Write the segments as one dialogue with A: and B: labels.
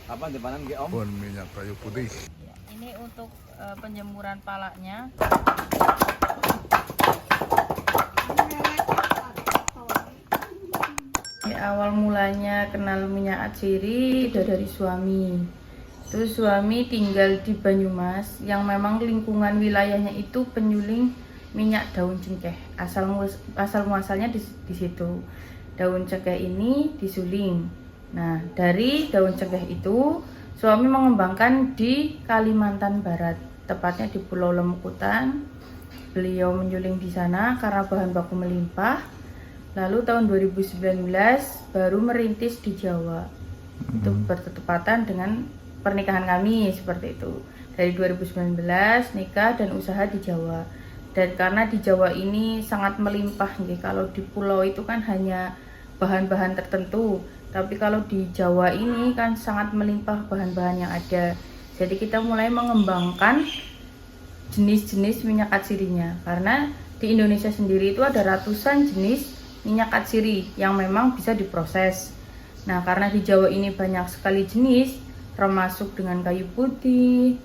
A: Apa dipanen nggih Om?
B: Bon minyak kayu putih.
C: Ya, ini untuk penjemuran palanya. Awal mulanya kenal minyak atsiri itu dari suami. Terus suami tinggal di Banyumas yang memang lingkungan wilayahnya itu penyuling minyak daun cengkeh. Asal muasalnya di situ. Daun cengkeh ini disuling. Nah, dari daun cengkeh itu suami mengembangkan di Kalimantan Barat, tepatnya di Pulau Lemukutan. Beliau menyuling di sana karena bahan baku melimpah. Lalu tahun 2019 baru merintis di Jawa. Itu bertepatan dengan pernikahan kami seperti itu. Dari 2019 nikah dan usaha di Jawa. Dan karena di Jawa ini sangat melimpah nih. Kalau di pulau itu kan hanya bahan-bahan tertentu. Tapi kalau di Jawa ini kan sangat melimpah bahan-bahan yang ada. Jadi kita mulai mengembangkan jenis-jenis minyak atsirinya. Karena di Indonesia sendiri itu ada ratusan jenis minyak atsiri yang memang bisa diproses. Nah, karena di Jawa ini banyak sekali jenis, termasuk dengan kayu putih,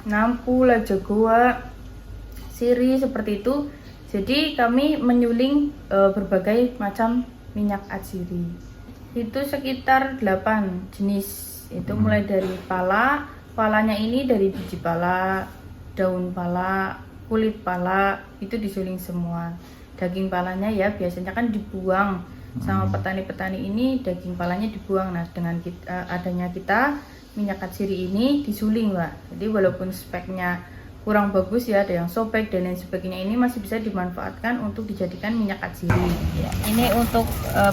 C: nampu, lajagoa, siri seperti itu. Jadi kami menyuling berbagai macam minyak atsiri. Itu sekitar 8 jenis. Itu mulai dari pala, palanya ini dari biji pala, daun pala, kulit pala, itu disuling semua. Daging palanya ya biasanya kan dibuang sama petani-petani ini, daging palanya dibuang. Nah, dengan adanya kita minyak atsiri ini disuling, Pak. Jadi walaupun speknya kurang bagus ya, ada yang sobek dan lain sebagainya, ini masih bisa dimanfaatkan untuk dijadikan minyak atsiri. Ya, ini untuk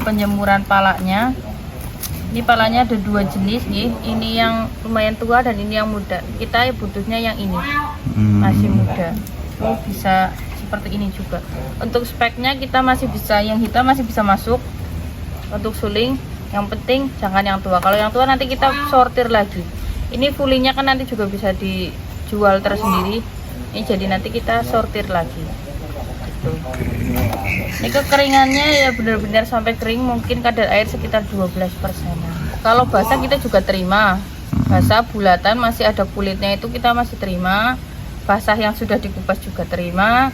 C: penjemuran palanya. Ini palanya ada 2 jenis nih. Ini yang lumayan tua dan ini yang muda. Kita butuhnya yang ini. Masih muda. Oh, bisa seperti ini juga. Untuk speknya kita masih bisa, yang hitam masih bisa masuk untuk suling. Yang penting jangan yang tua. Kalau yang tua nanti kita sortir lagi. Ini fullingnya kan nanti juga bisa dijual tersendiri. Ini jadi nanti kita sortir lagi. Gitu. Ini kekeringannya ya benar-benar sampai kering, mungkin kadar air sekitar 12%. Kalau basah kita juga terima. Basah bulatan masih ada kulitnya itu kita masih terima. Basah yang sudah dikupas juga terima.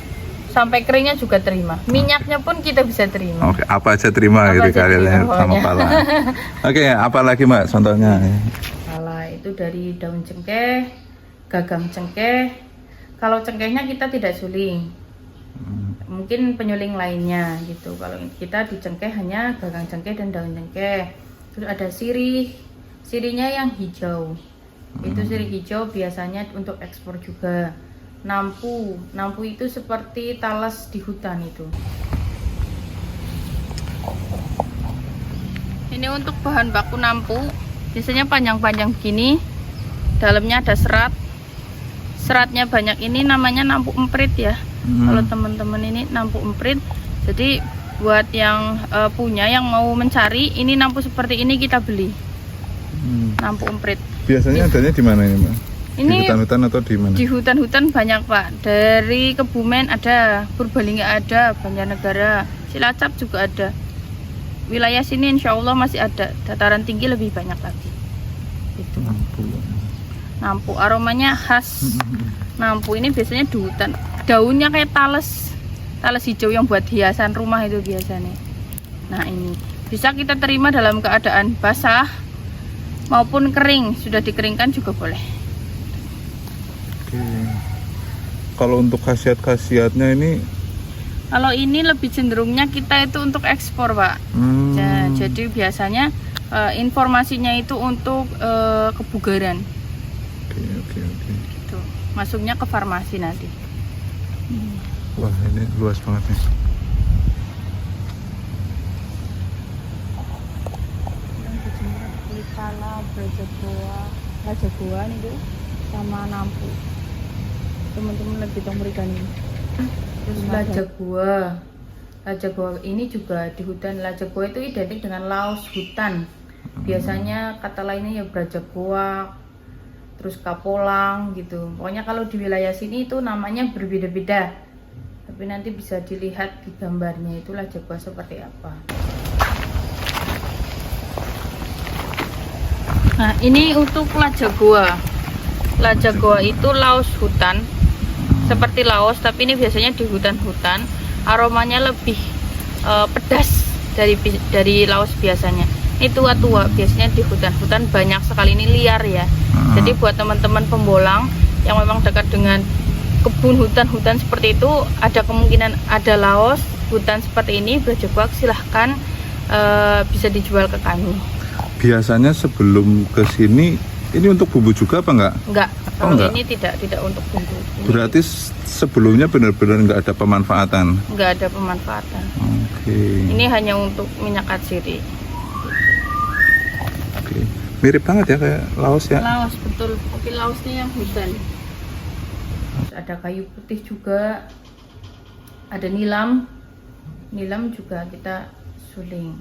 C: Sampai keringnya juga terima. Minyaknya pun kita bisa terima.
B: Oke, apa aja terima gitu kalian sama pala. Oke, apa lagi Mbak contohnya?
C: Pala itu dari daun cengkeh, gagang cengkeh. Kalau cengkehnya kita tidak suling. Mungkin penyuling lainnya gitu. Kalau kita di cengkeh hanya gagang cengkeh dan daun cengkeh. Terus ada sirih. Sirihnya yang hijau. Itu sirih hijau biasanya untuk ekspor juga. Nampu itu seperti talas di hutan itu. Ini untuk bahan baku nampu, biasanya panjang-panjang begini, dalamnya ada seratnya banyak. Ini namanya nampu emprit ya. Kalau teman-teman ini nampu emprit. Jadi buat yang punya, yang mau mencari ini nampu seperti ini kita beli. Nampu emprit.
B: Biasanya adanya di mana ini Mbak?
C: Ini
B: di hutan-hutan atau di mana?
C: Di hutan-hutan banyak Pak. Dari Kebumen ada, Purbalingga ada, Banjarnegara, Cilacap juga ada. Wilayah sini insya Allah masih ada. Dataran tinggi lebih banyak lagi. Itu. Nampu aromanya khas. Nampu ini biasanya di hutan. Daunnya kayak talas hijau yang buat hiasan rumah itu biasanya. Nah ini bisa kita terima dalam keadaan basah maupun kering. Sudah dikeringkan juga boleh.
B: Oke. Kalau untuk khasiat-khasiatnya ini?
C: Kalau ini lebih cenderungnya kita itu untuk ekspor Pak. Nah, jadi biasanya informasinya itu untuk kebugaran.
B: Oke.
C: Gitu. Masuknya ke farmasi nanti.
B: Wah ini luas banget nih.
C: Kulit pala, lajagoa itu sama nampu. Teman-teman lebih tahu berikan ini. Terus lajagoa ini juga di hutan. Lajagoa itu identik dengan laos hutan. Biasanya kata lainnya ya brajagoa, terus kapolang gitu. Pokoknya kalau di wilayah sini itu namanya berbeda-beda. Tapi nanti bisa dilihat di gambarnya itu lajagoa seperti apa. Nah, ini untuk lajagoa. Lajagoa itu laos hutan, seperti laos, tapi ini biasanya di hutan-hutan. Aromanya lebih pedas dari laos biasanya. Ini tua-tua, biasanya di hutan-hutan banyak sekali, ini liar ya. Jadi buat teman-teman pembolang yang memang dekat dengan kebun hutan-hutan seperti itu, ada kemungkinan ada laos hutan seperti ini, berjebak, silahkan bisa dijual ke kami.
B: Biasanya sebelum ke sini ini untuk bumbu juga apa enggak?
C: Enggak,
B: Oh,
C: kalau
B: enggak.
C: ini tidak untuk bumbu. Ini
B: Berarti sebelumnya benar-benar nggak ada pemanfaatan.
C: enggak ada pemanfaatan.
B: Oke.
C: Ini hanya untuk minyak atsiri.
B: Oke. Mirip banget ya kayak laos ya.
C: Laos, betul, tapi laosnya yang hutan. Terus ada kayu putih juga, ada nilam juga kita suling,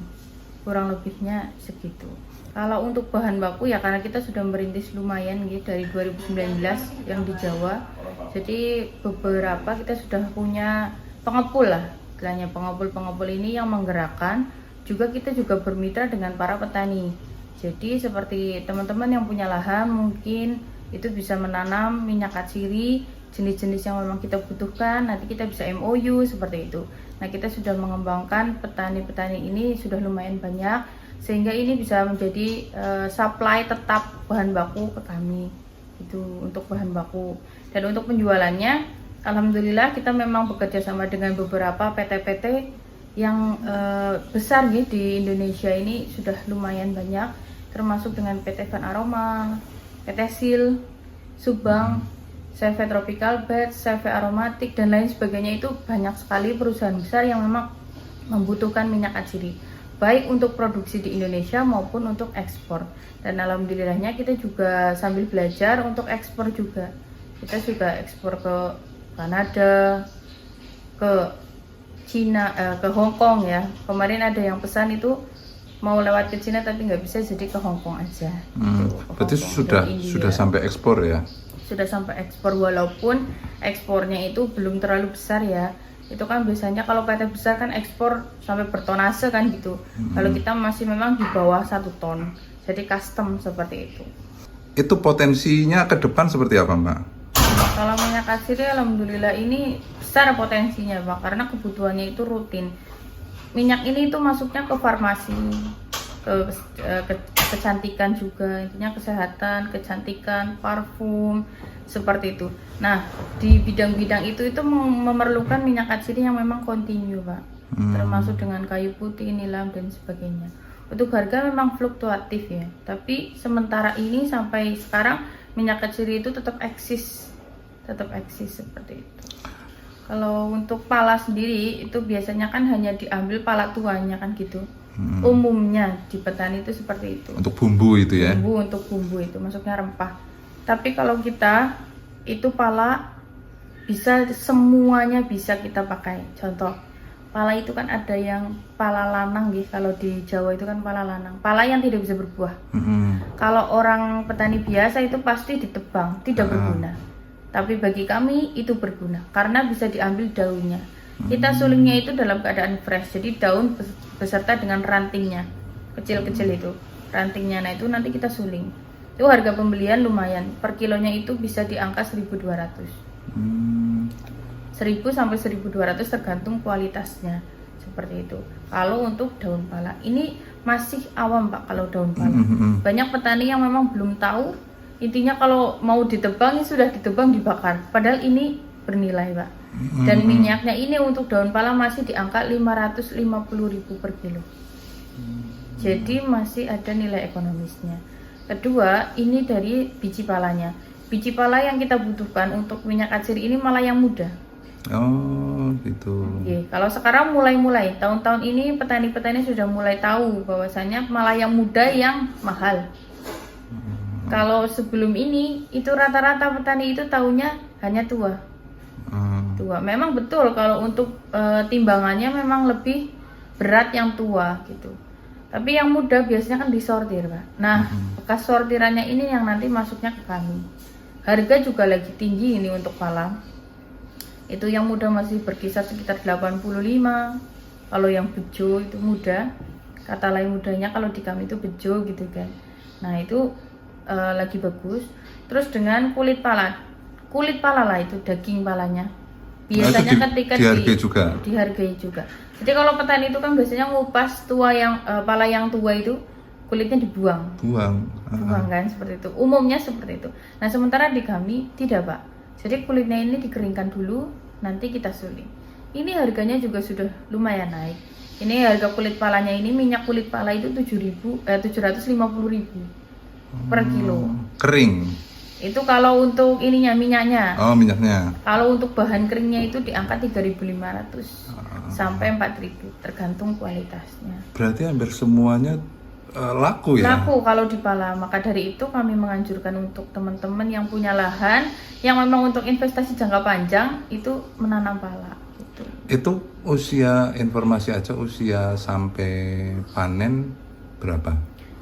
C: kurang lebihnya segitu. Kalau untuk bahan baku ya, karena kita sudah merintis lumayan gitu dari 2019 yang di Jawa, jadi beberapa kita sudah punya pengepul lah, istilahnya pengepul ini yang menggerakkan. Juga kita juga bermitra dengan para petani. Jadi seperti teman-teman yang punya lahan mungkin itu bisa menanam minyak atsiri jenis-jenis yang memang kita butuhkan, nanti kita bisa MOU seperti itu. Nah, kita sudah mengembangkan petani-petani ini sudah lumayan banyak, sehingga ini bisa menjadi supply tetap bahan baku ke kami. Itu untuk bahan baku. Dan untuk penjualannya, alhamdulillah kita memang bekerja sama dengan beberapa PT-PT yang besar gitu di Indonesia ini, sudah lumayan banyak, termasuk dengan PT Van Aroma, PT Sil, Subang, CV Tropical Bed, CV Aromatik, dan lain sebagainya. Itu banyak sekali perusahaan besar yang memang membutuhkan minyak atsiri, baik untuk produksi di Indonesia maupun untuk ekspor. Dan alhamdulillahnya kita juga sambil belajar untuk ekspor juga. Kita juga ekspor ke Kanada, ke Cina, ke Hong Kong ya. Kemarin ada yang pesan itu mau lewat ke Cina tapi nggak bisa, jadi ke Hong Kong aja.
B: Berarti sudah sampai ekspor ya?
C: Sudah sampai ekspor, walaupun ekspornya itu belum terlalu besar ya. Itu kan biasanya kalau PT besar kan ekspor sampai bertonase kan gitu. Kalau kita masih memang di bawah 1 ton, jadi custom seperti itu.
B: Itu potensinya ke depan seperti apa, Mbak?
C: Kalau minyak atsiri alhamdulillah ini besar potensinya Pak, karena kebutuhannya itu rutin. Minyak ini itu masuknya ke farmasi, ke kecantikan juga, intinya kesehatan, kecantikan, parfum, seperti itu. Nah, di bidang-bidang itu memerlukan minyak atsiri yang memang kontinu Pak, termasuk dengan kayu putih, nilam, dan sebagainya. Untuk harga memang fluktuatif ya, tapi sementara ini sampai sekarang minyak atsiri itu tetap eksis seperti itu. Kalau untuk pala sendiri itu biasanya kan hanya diambil pala tuanya kan gitu. Umumnya di petani itu seperti itu.
B: Untuk bumbu itu ya?
C: Untuk bumbu itu masuknya rempah. Tapi kalau kita itu pala bisa semuanya bisa kita pakai. Contoh, pala itu kan ada yang pala lanang gitu. Kalau di Jawa itu kan pala lanang, pala yang tidak bisa berbuah. Kalau orang petani biasa itu pasti ditebang, tidak berguna. Tapi bagi kami itu berguna karena bisa diambil daunnya. Kita sulingnya itu dalam keadaan fresh, jadi daun beserta dengan rantingnya, kecil-kecil itu rantingnya. Nah itu nanti kita suling. Itu harga pembelian lumayan, per kilonya itu bisa di angka 1.200. 1.000 sampai 1.200 tergantung kualitasnya, seperti itu. Kalau untuk daun pala ini masih awam Pak, kalau daun pala. Banyak petani yang memang belum tahu, intinya kalau mau ditebang sudah ditebang dibakar, padahal ini bernilai Pak. Dan minyaknya ini untuk daun pala masih di angka 550.000 per kilo. Jadi masih ada nilai ekonomisnya. Kedua, ini dari biji palanya. Biji pala yang kita butuhkan untuk minyak atsiri ini malah yang muda.
B: Oh gitu.
C: Oke, kalau sekarang mulai tahun-tahun ini petani-petani sudah mulai tahu bahwasanya malah yang muda yang mahal. Kalau sebelum ini itu rata-rata petani itu tahunya hanya tua. Memang betul kalau untuk timbangannya memang lebih berat yang tua gitu. Tapi yang muda biasanya kan disortir Pak. Nah, bekas sortirannya ini yang nanti masuknya ke kami. Harga juga lagi tinggi ini untuk pala. Itu yang muda masih berkisar sekitar 85. Kalau yang bejo itu muda, kata lain mudanya kalau di kami itu bejo gitu kan. Nah itu lagi bagus. Terus dengan kulit pala lah, itu daging palanya. Biasanya ketika dihargai juga. Jadi kalau petani itu kan biasanya ngupas pala yang tua itu kulitnya dibuang. Buang kan seperti itu. Umumnya seperti itu. Nah, sementara di kami tidak, Pak. Jadi kulitnya ini dikeringkan dulu, nanti kita suling. Ini harganya juga sudah lumayan naik. Ini harga kulit palanya ini, minyak kulit pala itu 750.000 per kilo.
B: Kering.
C: Itu kalau untuk ininya, minyaknya.
B: Oh, minyaknya.
C: Kalau untuk bahan keringnya itu di angka 3.500 sampai 4.000 tergantung kualitasnya.
B: Berarti hampir semuanya laku ya? Laku
C: kalau di pala. Maka dari itu kami menganjurkan untuk teman-teman yang punya lahan yang memang untuk investasi jangka panjang itu menanam pala gitu.
B: Itu informasi aja, usia sampai panen berapa?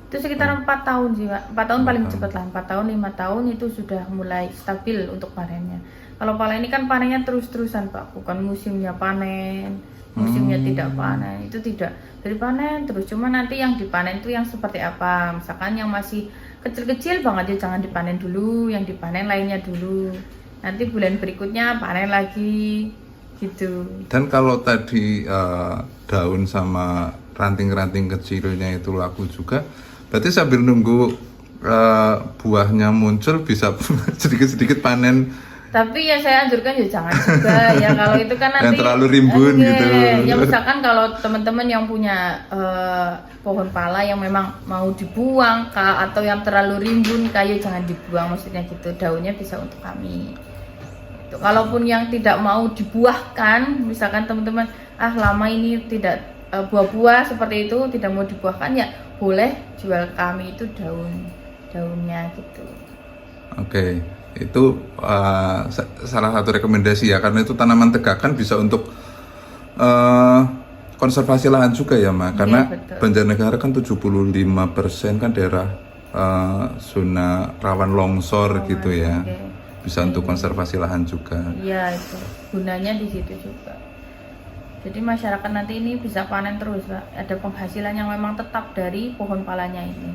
C: Itu sekitar 4 tahun sih, Pak. 4 tahun paling cepat lah. 4 tahun, 5 tahun itu sudah mulai stabil untuk panennya. Kalau pala ini kan panennya terus-terusan, Pak. Bukan musimnya panen, musimnya tidak panen. Itu tidak. Dari panen terus. Cuma nanti yang dipanen itu yang seperti apa. Misalkan yang masih kecil-kecil banget ya jangan dipanen dulu, yang dipanen lainnya dulu. Nanti bulan berikutnya panen lagi gitu.
B: Dan kalau tadi daun sama ranting-ranting kecilnya itu laku juga, berarti sambil nunggu buahnya muncul bisa sedikit-sedikit panen.
C: Tapi ya saya anjurkan ya jangan juga ya, kalau itu kan nanti
B: yang terlalu rimbun gitu.
C: Ya misalkan kalau teman-teman yang punya pohon pala yang memang mau dibuang atau yang terlalu rimbun kayu jangan dibuang, maksudnya gitu. Daunnya bisa untuk kami. Itu. Kalaupun yang tidak mau dibuahkan, misalkan teman-teman lama ini tidak buah-buah seperti itu tidak mau dibuahkan, ya boleh jual kami itu daunnya gitu.
B: Oke, itu salah satu rekomendasi ya, karena itu tanaman tegakan bisa untuk konservasi lahan juga ya, Ma. Karena Banjarnegara kan 75% kan daerah zona rawan longsor gitu ya. Bisa untuk konservasi lahan juga. Iya,
C: itu gunanya di situ juga. Jadi masyarakat nanti ini bisa panen terus, Pak. Ada penghasilan yang memang tetap dari pohon palanya ini.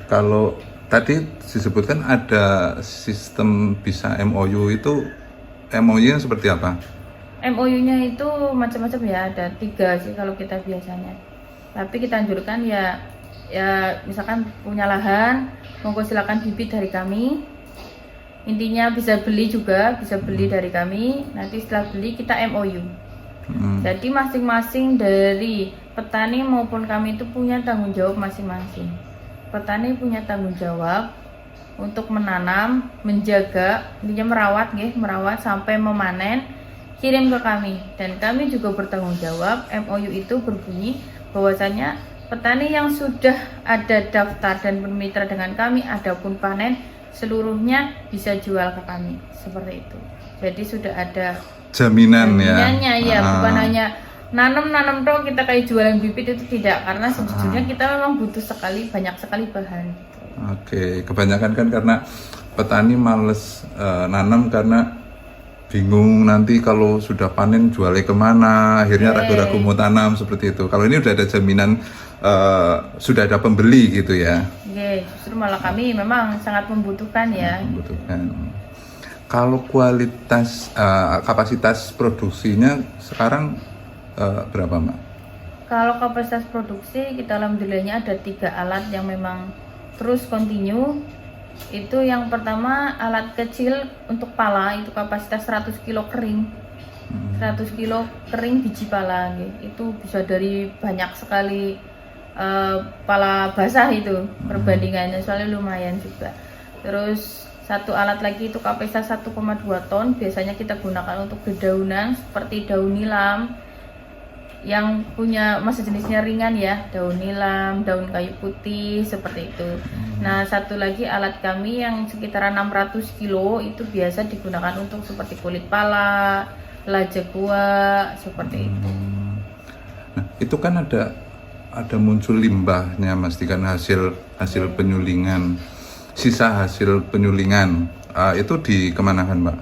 B: Kalau tadi disebutkan ada sistem bisa MOU, itu MOU-nya seperti apa?
C: MOU-nya itu macam-macam ya, ada 3 sih kalau kita biasanya. Tapi kita anjurkan ya misalkan punya lahan, monggo silakan bibit dari kami. Intinya bisa beli dari kami. Nanti setelah beli kita MOU. Jadi masing-masing dari petani maupun kami itu punya tanggung jawab masing-masing. Petani punya tanggung jawab untuk menanam, menjaga, intinya merawat sampai memanen, kirim ke kami. Dan kami juga bertanggung jawab. MOU itu berbunyi bahwasanya petani yang sudah ada daftar dan bermitra dengan kami, adapun panen seluruhnya bisa jual ke kami, seperti itu. Jadi sudah ada jaminannya ya, bukan hanya nanam dong kita kayak jualan bibit, itu tidak, karena sejujurnya kita memang butuh banyak sekali bahan.
B: Oke, kebanyakan kan karena petani males nanam karena bingung nanti kalau sudah panen jualnya kemana, akhirnya ragu-ragu mau tanam seperti itu. Kalau ini udah ada jaminan sudah ada pembeli gitu ya.
C: Justru malah kami memang sangat membutuhkan ya.
B: Kalau kualitas kapasitas produksinya sekarang berapa, Mbak?
C: Kalau kapasitas produksi kita alhamdulillahnya ada 3 alat yang memang terus continue. Itu yang pertama alat kecil untuk pala, itu kapasitas 100 kilo kering. 100 kilo kering biji pala itu bisa dari banyak sekali pala basah itu perbandingannya, soalnya lumayan juga. Terus satu alat lagi itu kapasitas 1,2 ton, biasanya kita gunakan untuk dedaunan seperti daun nilam yang punya masa jenisnya ringan ya, daun nilam, daun kayu putih seperti itu. Nah, satu lagi alat kami yang sekitar 600 kilo itu biasa digunakan untuk seperti kulit pala, lajak gua seperti itu.
B: Nah, itu kan ada muncul limbahnya, mestikan hasil penyulingan, sisa hasil penyulingan itu dikemanakan, Mbak?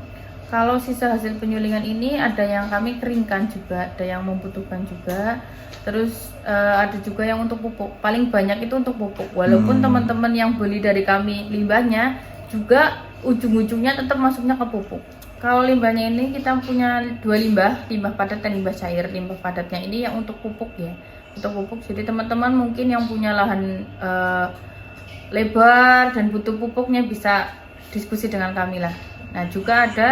C: Kalau sisa hasil penyulingan ini ada yang kami keringkan juga, ada yang membutuhkan juga. Terus ada juga yang untuk pupuk. Paling banyak itu untuk pupuk. Walaupun teman-teman yang beli dari kami limbahnya juga ujung-ujungnya tetap masuknya ke pupuk. Kalau limbahnya ini kita punya 2 limbah padat dan limbah cair. Limbah padatnya ini yang untuk pupuk ya, untuk pupuk. Jadi teman-teman mungkin yang punya lahan lebar dan butuh pupuknya bisa diskusi dengan kami lah. Nah juga ada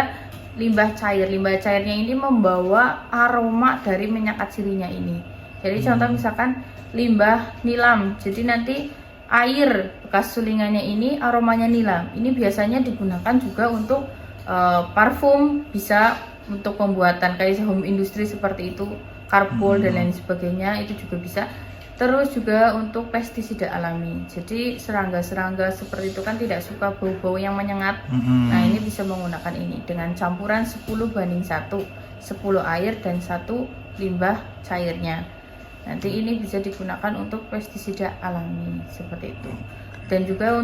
C: limbah cair. Limbah cairnya ini membawa aroma dari minyak atsirinya ini. Jadi contoh misalkan limbah nilam. Jadi nanti air bekas sulingannya ini aromanya nilam. Ini biasanya digunakan juga untuk parfum, bisa untuk pembuatan kayak home industry seperti itu, karbol dan lain sebagainya, itu juga bisa. Terus juga untuk pestisida alami. Jadi serangga-serangga seperti itu kan tidak suka bau-bau yang menyengat. Nah ini bisa menggunakan ini dengan campuran 10:1, 10 air dan 1 limbah cairnya. Nanti ini bisa digunakan untuk pestisida alami seperti itu. Dan juga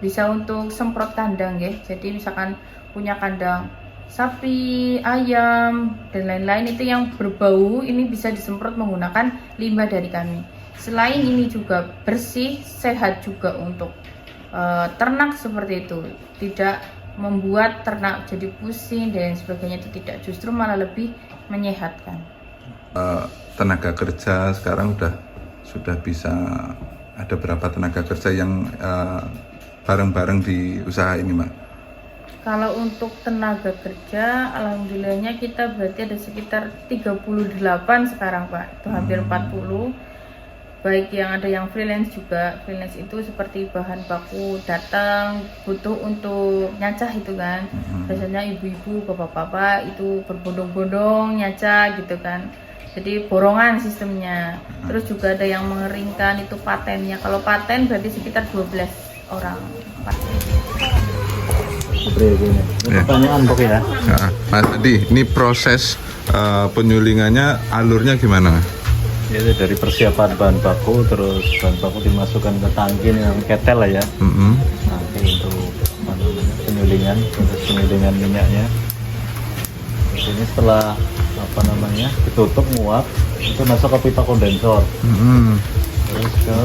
C: bisa untuk semprot kandang ya. Jadi misalkan punya kandang sapi, ayam dan lain-lain itu yang berbau, ini bisa disemprot menggunakan limbah dari kami. Selain ini juga bersih, sehat juga untuk ternak seperti itu. Tidak membuat ternak jadi pusing dan sebagainya, itu tidak, justru malah lebih menyehatkan.
B: Tenaga kerja sekarang sudah bisa, ada berapa tenaga kerja yang bareng-bareng di usaha ini, Mbak?
C: Kalau untuk tenaga kerja, alhamdulillahnya kita berarti ada sekitar 38 sekarang Pak, itu hampir 40. Baik yang ada yang freelance juga. Freelance itu seperti bahan baku datang, butuh untuk nyacah itu kan. Biasanya ibu-ibu, bapak-bapak itu berbondong-bondong nyacah gitu kan. Jadi borongan sistemnya. Terus juga ada yang mengeringkan, itu patennya. Kalau paten berarti sekitar 12 orang paten.
A: Pertanyaan Pak ya.
B: Nah, Mas Adi, ini proses penyulingannya alurnya gimana?
A: Ya, dari persiapan bahan baku, terus bahan baku dimasukkan ke tangki yang ketel lah ya. Nanti untuk penyulingan, proses penyulingan minyaknya. Terus ini setelah ditutup nguap, itu masuk ke pipa kondensor. Terus ke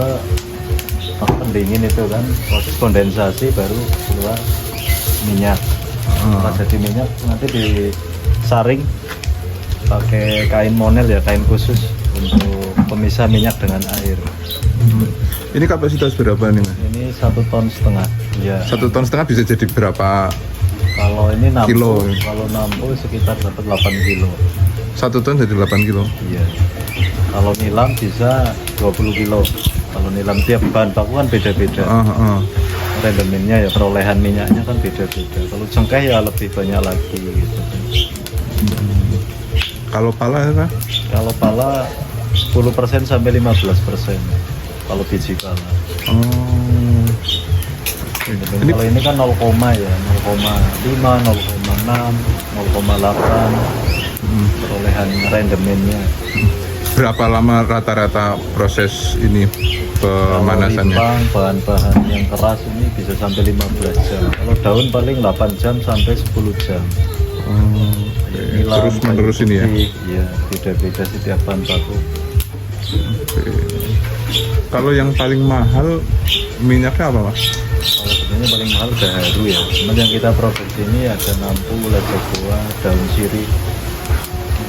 A: pendingin itu kan, proses kondensasi baru keluar minyak. Setelah jadi minyak nanti disaring pakai kain monel ya, kain khusus untuk pemisah minyak dengan air.
B: Ini kapasitas berapa nih, Mas?
A: Ini 1,5 ton ya.
B: 1,5 ton bisa jadi berapa?
A: Kalau ini nampu,
B: Kilo.
A: kalau nampu sekitar dapat 8 kilo.
B: 1 ton jadi 8 kilo.
A: Iya. Kalau nilam bisa 20 kilo. Kalau nilam tiap bahan baku kan beda-beda. Rendemennya ya, perolehan minyaknya kan beda-beda. Kalau cengkeh ya lebih banyak lagi gitu.
B: Kalau pala ya?
A: Kalau pala 10% sampai 15%. Kalau biji pala. Kalau ini kan 0, ya, 0,5, 0,6, 0,8 perolehan rendemennya.
B: Berapa lama rata-rata proses ini pemanasannya?
A: Kalau bahan-bahan yang keras ini bisa sampai 15 jam. Kalau daun paling 8 jam sampai 10 jam.
B: Terus menerus ini ya?
A: Iya, beda-beda setiap bahan baku.
B: Kalau yang paling mahal minyaknya apa, Mas?
A: Kalau sebenarnya paling mahal gaharu ya. Cuman yang kita produksi ini ada nampu, lada goa, daun sirih,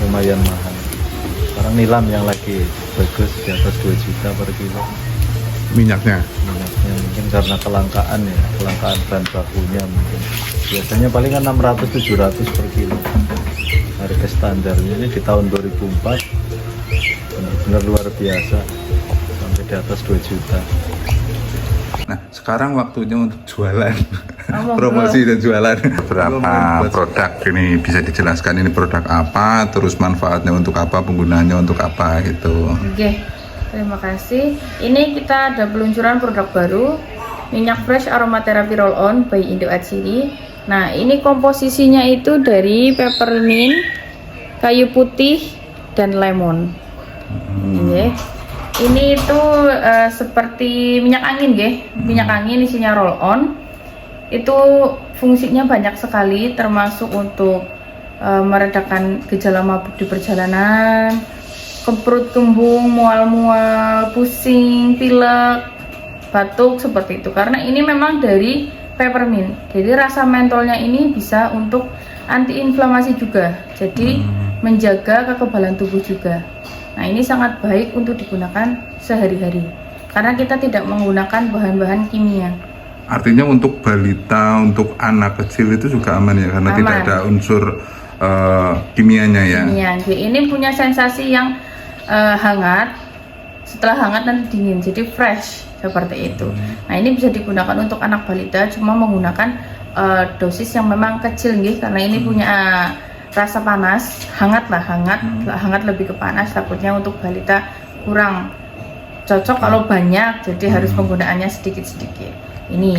A: lumayan mahal. Sekarang nilam yang lagi bagus di atas 2 juta per kilo.
B: Minyaknya?
A: Minyaknya mungkin karena kelangkaan ya, kelangkaan bahan bakunya mungkin. Biasanya paling kan 600-700 per kilo. Harga standarnya ini di tahun 2004 benar-benar luar biasa, sampai di atas 2 juta.
B: Nah, sekarang waktunya untuk jualan. Promosi dan jualan. Berapa produk ini, bisa dijelaskan ini produk apa, terus manfaatnya untuk apa, penggunaannya untuk apa gitu.
C: Oke, terima kasih. Ini kita ada peluncuran produk baru, minyak fresh aromaterapi roll on by Indo Atsiri. Nah, ini komposisinya itu dari peppermint, kayu putih, dan lemon. Ini itu seperti minyak angin, minyak angin isinya roll on. Itu fungsinya banyak sekali, termasuk untuk meredakan gejala mabuk di perjalanan, perut kembung, mual-mual, pusing, pilek, batuk seperti itu. Karena ini memang dari peppermint, jadi rasa mentolnya ini bisa untuk antiinflamasi juga, jadi menjaga kekebalan tubuh juga. Nah, ini sangat baik untuk digunakan sehari-hari karena kita tidak menggunakan bahan-bahan kimia.
B: Artinya untuk balita, untuk anak kecil itu juga aman ya, karena tidak ada unsur kimianya ya.
C: Kimia. Ini punya sensasi yang hangat, setelah hangat nanti dingin, jadi fresh seperti itu. Nah, ini bisa digunakan untuk anak balita, cuma menggunakan dosis yang memang kecil nih, karena ini punya rasa panas, hangat lebih ke panas, takutnya untuk balita kurang cocok kalau banyak, jadi harus penggunaannya sedikit-sedikit. Ini.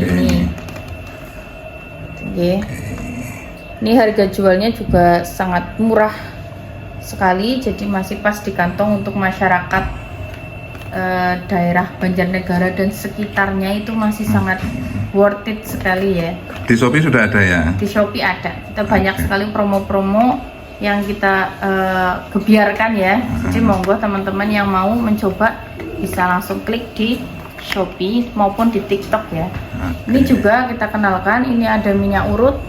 C: Ini harga jualnya juga sangat murah sekali, jadi masih pas di kantong untuk masyarakat daerah Banjarnegara dan sekitarnya, itu masih sangat worth it sekali ya.
B: Di Shopee sudah ada ya?
C: Di Shopee ada, kita banyak sekali promo-promo yang kita gebiarkan ya. Jadi monggo teman-teman yang mau mencoba bisa langsung klik di Shopee maupun di TikTok ya. Ini juga kita kenalkan, ini ada minyak urut.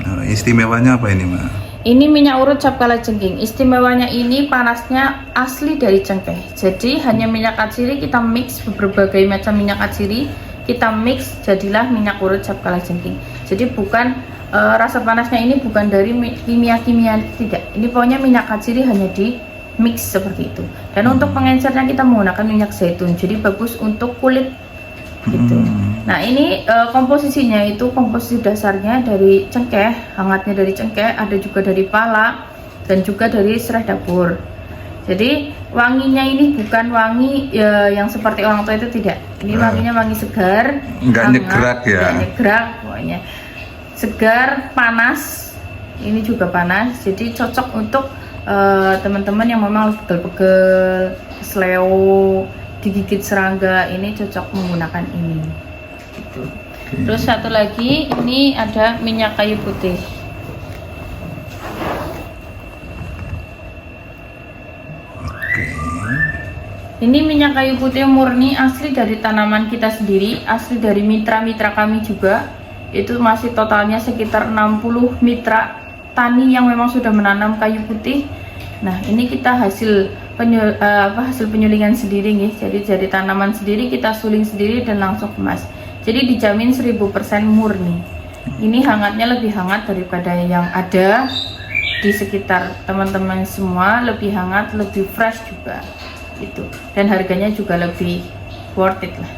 B: Nah, istimewanya apa ini, Mbak?
C: Ini minyak urut cap kalajengking. Istimewanya ini panasnya asli dari cengkeh. Jadi hanya minyak atsiri kita mix berbagai macam minyak atsiri, kita mix jadilah minyak urut cap kalajengking. Jadi bukan rasa panasnya ini bukan dari kimia-kimia, tidak. Ini pokoknya minyak atsiri hanya di mix seperti itu. Dan untuk pengencernya kita menggunakan minyak zaitun. Jadi bagus untuk kulit gitu. Nah, ini komposisinya itu komposisi dasarnya dari cengkeh, hangatnya dari cengkeh, ada juga dari pala dan juga dari serai dapur. Jadi wanginya ini bukan wangi yang seperti orang tua itu, tidak. Ini wanginya wangi segar,
B: nggak nyegrak ya.
C: Nggak nyegrak pokoknya. Segar, panas. Ini juga panas. Jadi cocok untuk teman-teman yang memang pegel-pegel, seleo, digigit serangga, ini cocok menggunakan ini gitu. Terus satu lagi, ini ada minyak kayu putih. Ini minyak kayu putih murni, asli dari tanaman kita sendiri, asli dari mitra-mitra kami juga. Itu masih totalnya sekitar 60 mitra tani yang memang sudah menanam kayu putih. Nah, ini kita hasil penyulingan sendiri nih. Jadi dari tanaman sendiri kita suling sendiri dan langsung kemas. Jadi dijamin 1000% murni. Ini hangatnya lebih hangat daripada yang ada di sekitar teman-teman semua, lebih hangat, lebih fresh juga. Itu. Dan harganya juga lebih worth it lah.